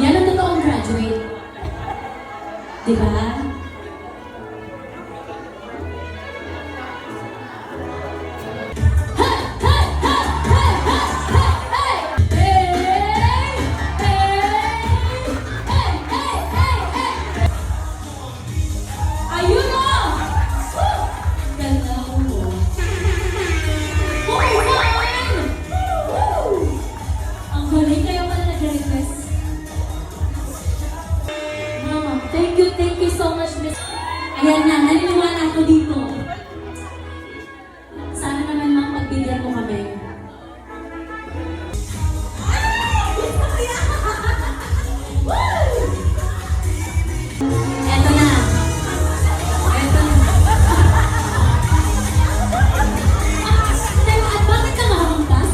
Yan ang totoong graduate. Diba? Thank you so much, Miss. Ayan na, naniniwala ako dito. Sana naman mapagbigyan mo kami. Eto na. Eto na. At bakit ka mahampas?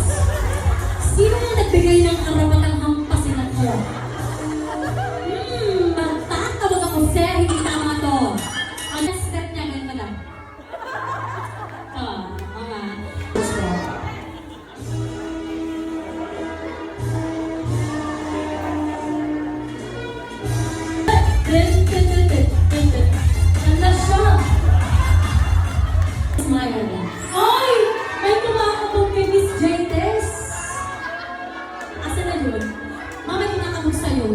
Sino yung nagbigay ng karapatang hampasin ako? Sir, hindi tama to. Ang next step niya, ganito lang. Gusto. Ganda siya. Smile lang. Ay! May kumakabog kay Miss Jaites. Asa na yun? Mama, kumakabog sa'yo.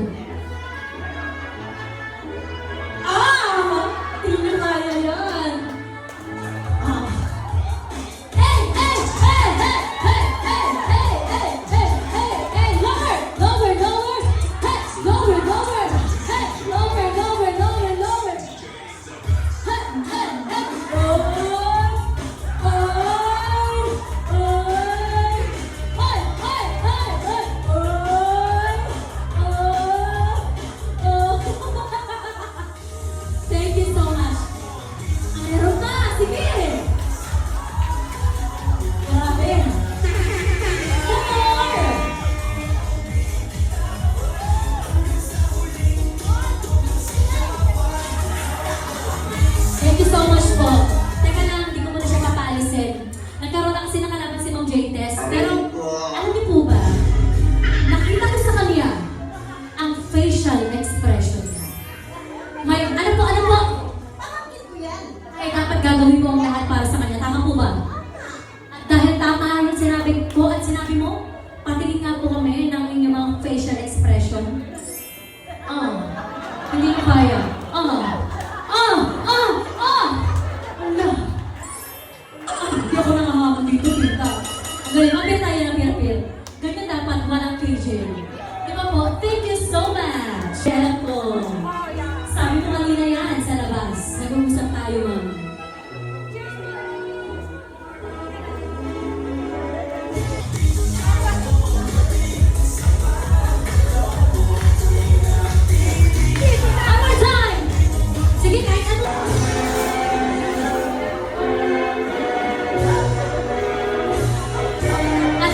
Pero, alam niyo po ba, nakita ko sa kanya ang facial expression niya. May, ano po? Bakit ko yan? Eh, dapat gagawin ko ang lahat para sa kanya. Tama po ba? At dahil tama yung sinabi ko at sinabi mo, patingin nga po kami ng inyong mga facial expression. Hindi ko kaya. Hindi ako nangahamon dito, tita. Galing, mabit tayo ng peer-peer. Ganyan dapat, walang PJ. Diba po? Thank you so much! Alam ko, sabi mo kanina yan sa labas. Nag-uusap tayo, ma'am. One more time! Sige, kahit ano. At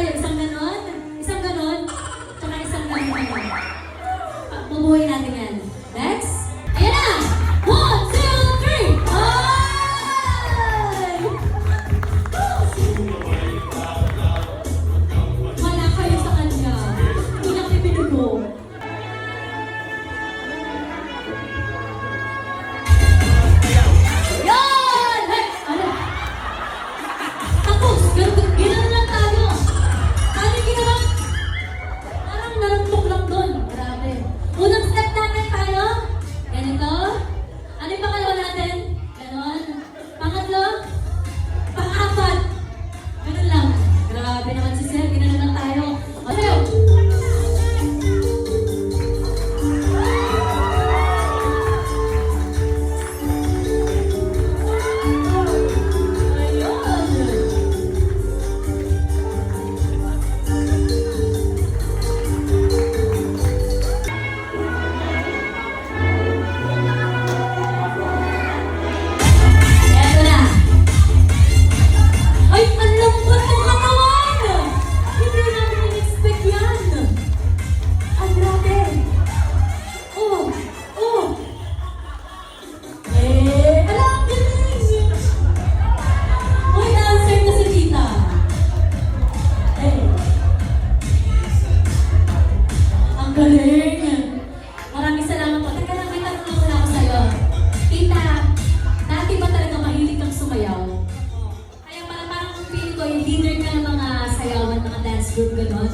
tayo. Isang ganon. Isang ganon. Tsaka isang ganon. Bubuhay natin yan. Next. Ayan na! 1, 2, 3! Ay! Wala kayo sa kanya. Hindi lang pipinugo. Yan! Hey! Ano? Tapos, gano'n lang tayo. Ano yung ginawa? Parang naruntok lang doon. Grabe. Unang step natin tayo. Ganito. Ano yung pangalawa natin? Ganon. Pangatlo. Pang-apat. Ganon lang. Grabe naman si Sir. Gano'n lang tayo. Okay. Ayun. Eto na. Ay, ang lambot ng katawan! Hindi namin in-expect yan. Ang grabe. Oh, oh. Ala, ang galing. Uy, dancer na si Tita. Ang galing. Maraming salamat po. Teka lang, may tanong lang muna ako sa'yo. Tita, dati ba talaga mahilig kang sumayaw? Kaya parang feeling ko, yung leader ka ng mga sayawan, mga dance group, gano'n?